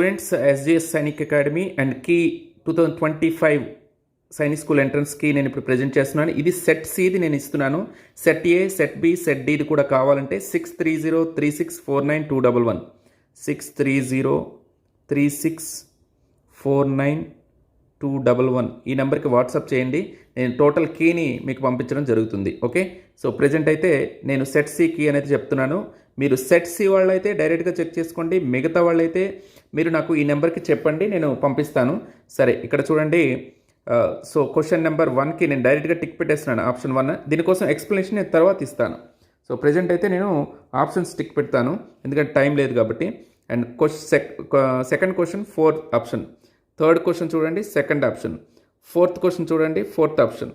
Students, SGS Sainik academy and key 2025 Sainik school ఎంట్రన్స్కి నేను ఇప్పుడు ప్రజెంట్ చేస్తున్నాను. ఇది సెట్ సిది నేను ఇస్తున్నాను. Set A, set B, set డిది కూడా కావాలంటే 6303649211 6303649211 ఈ నెంబర్కి వాట్సాప్ చేయండి. నేను టోటల్ కీని మీకు పంపించడం జరుగుతుంది. ఓకే, సో ప్రజెంట్ అయితే నేను సెట్ సి కీ అనేది చెప్తున్నాను. మీరు సెట్ సి వాళ్ళైతే డైరెక్ట్గా చెక్ చేసుకోండి. మిగతా వాళ్ళైతే మీరు నాకు ఈ నెంబర్కి చెప్పండి, నేను పంపిస్తాను. సరే, ఇక్కడ చూడండి. సో క్వశ్చన్ నెంబర్ 1కి నేను డైరెక్ట్గా టిక్ పెట్టేస్తున్నాను, ఆప్షన్ 1. దీనికోసం ఎక్స్ప్లెనేషన్ నేను తర్వాత ఇస్తాను. సో ప్రజెంట్ అయితే నేను ఆప్షన్స్ టిక్ పెడతాను, ఎందుకంటే టైం లేదు కాబట్టి. And second question 4th option, third question చూడండి సెకండ్ ఆప్షన్, ఫోర్త్ క్వశ్చన్ చూడండి 4th option,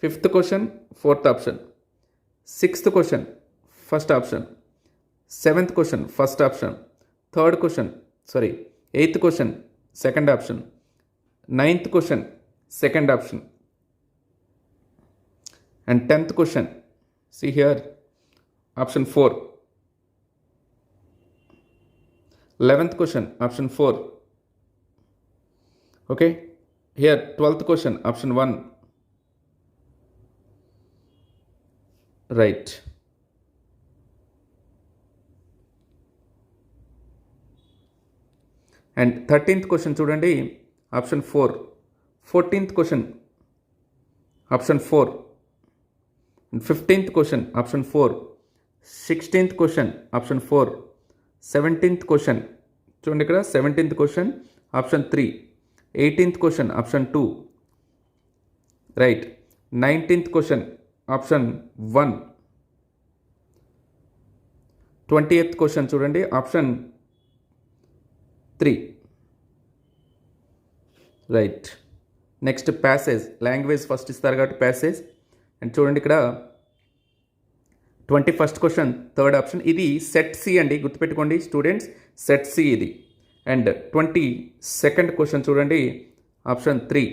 fifth question 4th option, sixth question first option, seventh question first option, eighth question second option, ninth question second option, and 10th question see here option 4, 11th question option 4. Okay, here 12th question option 1. Right. And 13th question చూడండి option 4. 14th question option 4. And 15th question option 4. 16th question option 4. 17th question చూడండి ఇక్కడ 17th question option 3. 18th question option 2. Right. 19th question option 1. 20th question చూడండి option 3. Right. Next passage, language first ఇస్తారు కాబట్టి passage. And చూడండి ఇక్కడ 21st question third option, ఇది set C అండి, గుర్తుపెట్టుకోండి స్టూడెంట్స్, సెట్ సి ఇది. అండ్ 22nd క్వశ్చన్ చూడండి option 3.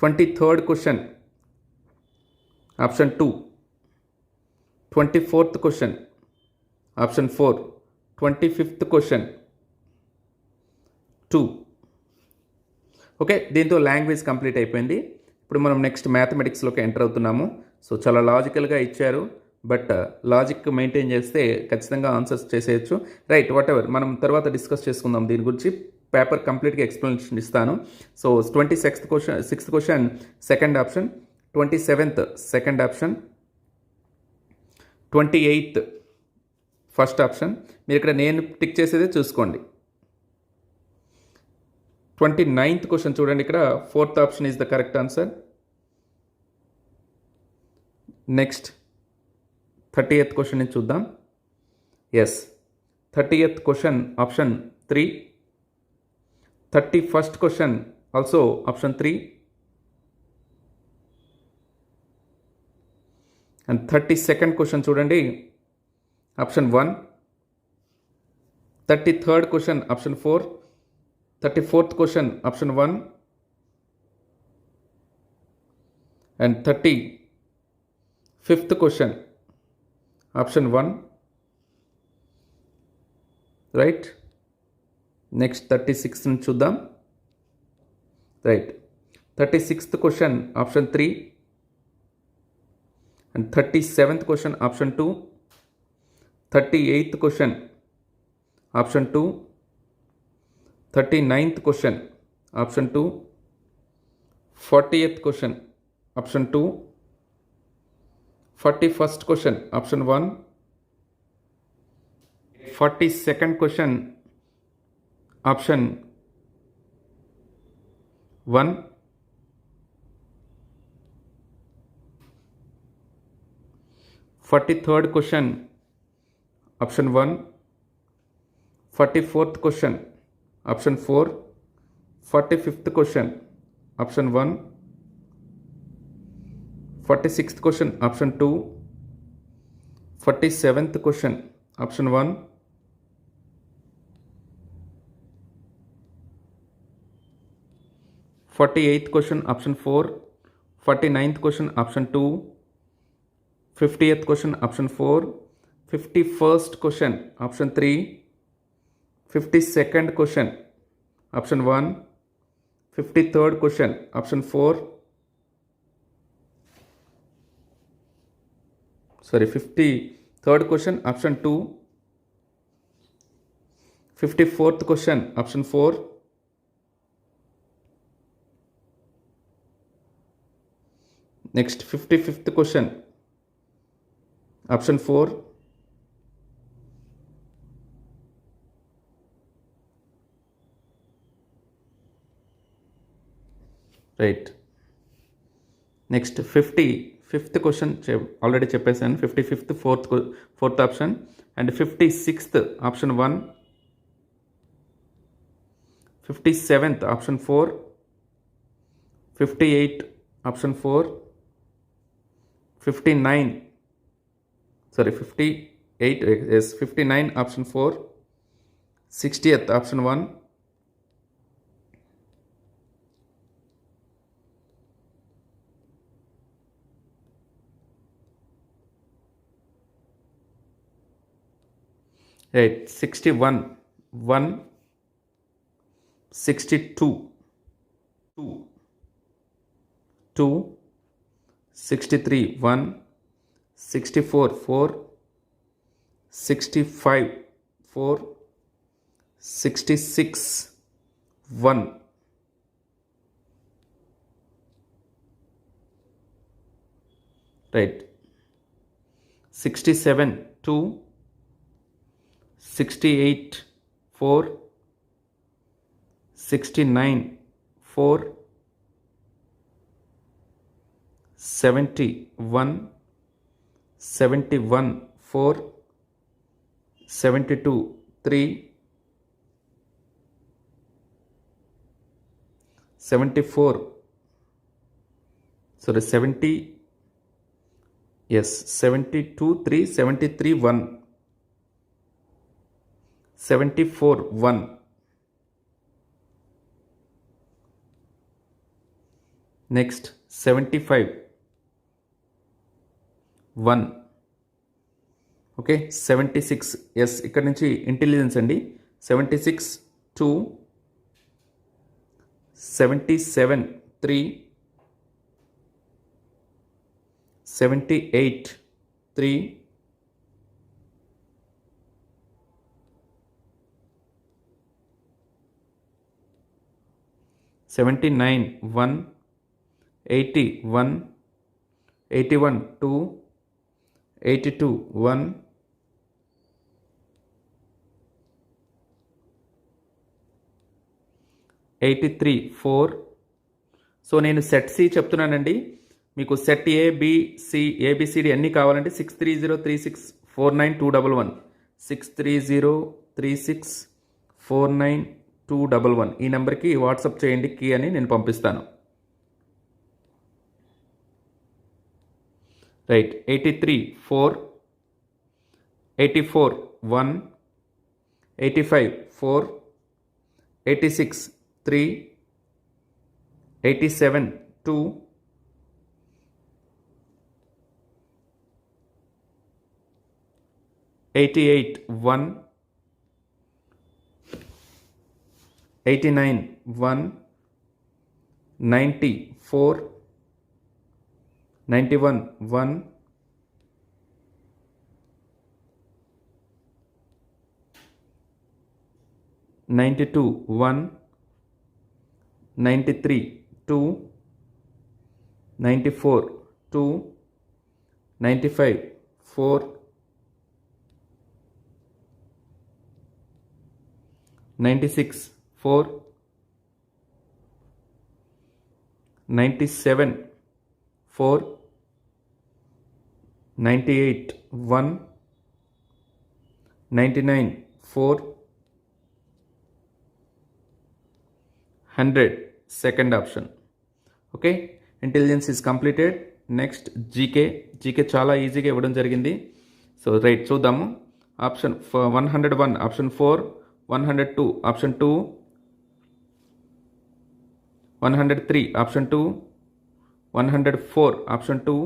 23rd question option 2. 24th question option 4. 25th question 2. Okay, దీంతో లాంగ్వేజ్ కంప్లీట్ అయిపోయింది. ఇప్పుడు మనం నెక్స్ట్ మ్యాథమెటిక్స్లోకి ఎంటర్ అవుతున్నాము. సో చాలా లాజికల్గా ఇచ్చారు, బట్ లాజిక్ మెయింటైన్ చేస్తే ఖచ్చితంగా ఆన్సర్స్ చేసేయచ్చు. రైట్, వాట్ ఎవర్, మనం తర్వాత డిస్కస్ చేసుకుందాం దీని గురించి. పేపర్ కంప్లీట్గా ఎక్స్ప్లెనేషన్ ఇస్తాను. So 26th question, 6th question second option, 27th second option, 28th first option. మీరు ఇక్కడ నేను టిక్ చేసేదే చూసుకోండి. 29th క్వశ్చన్ చూడండి, ఇక్కడ 4th option is the correct answer. Next 30th question నుంచి చూద్దాం. Yes, 30th question option 3. 31st question also option 3. And 32nd question చూడండి option 1. 33rd question option 4. 34th question option 1. And 35th question option 1. Right. Next 36th చూద్దాం. Right. 36th question option 3. And 37th question option 2. 38th question option 2. 39th question option 2. 40th question option 2. 41st question option 1. 42nd question option 1. 43rd question option 1. 44th question option 4. 45th question option 1. 46th question option 2. 47th question option 1. 48th question option 4. 49th question option 2. 50th question option 4. 51st question option 3. 52nd question, option 1. 53rd question, option 4. 53rd question, option 2. 54th question, option 4. Next, 55th question, option 4. Right. Next, 55th question already చెప్పేసాను. 55th fourth option, and 56th option 1. 57th option 4. 58 option 4. 59 option 4. 60th option 1. Right, 61 1. 62 2. 63 1. 64 4. 65 4. 66 1. Right, 67 2. 68 4. 69 4. 71 71 4. 72 3. 74 70 yes 72 3. 73 1. 74 1. Next, 75 1. Okay, 76 yes, ఇక్కడ నుంచి intelligence అండి. 76 2. 77 3. 78 3. 79 1. 80 1. 81 2. 82 1. 83 4. So నేను set C చెప్తున్నానండి. మీకు set A B C A B C D అన్నీ కావాలంటే 6303649211 6303649211 ఈ నెంబర్కి వాట్సాప్ చేయండి కీ అని నేను పంపిస్తాను. Right, 83 4. 84 1. 85 4. 86 3. 87 2. 88 1. 89 1. 90 4. 91 1. 92 1. 93 2. 94 2. 95 4. 96 4. 97 4. 98 1. 99 4. 100 second option. Okay, intelligence is completed. Next GK చాలా ఈజీగా ఇవ్వడం జరిగింది. సో రైట్, చూద్దాము. Option 101 option 4. 102 option 2. 103 option 2. 104 option 2.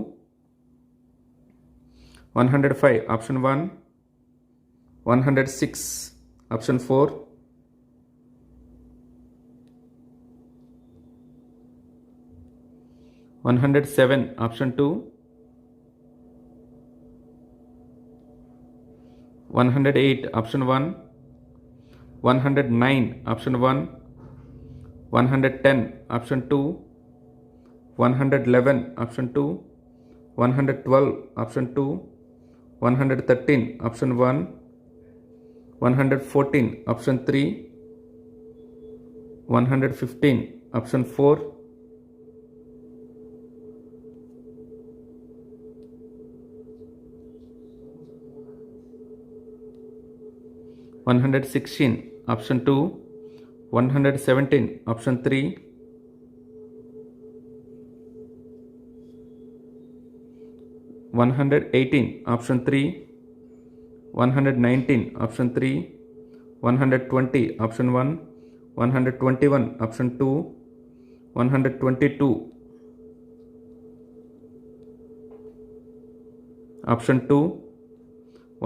105 option 1. 106 option 4. 107 option 2, 108 option 1, 109 option 1, 110 option 2, 111 option 2, 112 option 2, 113 option 1, 114 option 3, 115 option 4, 116 option 2, 117 option 3, 118 option 3, 119 option 3, 120 option 1, 121 option 2, 122 option 2,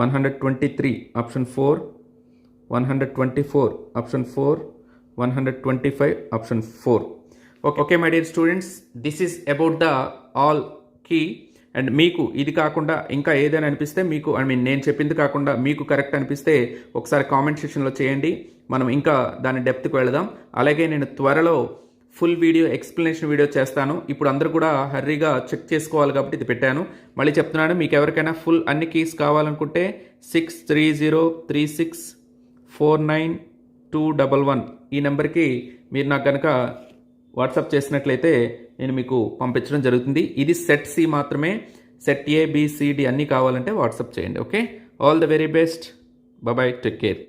123 option 4, 124 option 4, 125 option 4. Okay my dear students, this is about the all key. And మీకు ఇది కాకుండా ఇంకా ఏదైనా అనిపిస్తే, మీకు నేను చెప్పింది కాకుండా మీకు కరెక్ట్ అనిపిస్తే ఒకసారి కామెంట్ సెక్షన్లో చేయండి, మనం ఇంకా దాని డెప్త్కి వెళదాం. అలాగే నేను త్వరలో ఫుల్ వీడియో ఎక్స్ప్లెనేషన్ వీడియో చేస్తాను. ఇప్పుడు అందరూ కూడా హర్రీగా చెక్ చేసుకోవాలి కాబట్టి ఇది పెట్టాను. మళ్ళీ చెప్తున్నాను, మీకు ఎవరికైనా ఫుల్ అన్ని కీస్ కావాలనుకుంటే 6303649211 ఈ నెంబర్కి మీరు నాకు కనుక వాట్సాప్ చేసినట్లయితే నేను మీకు పంపించడం జరుగుతుంది. ఇది సెట్ సి మాత్రమే, set A, B, C, D అన్నీ కావాలంటే వాట్సాప్ చేయండి. Okay, all the very best, bye, take care.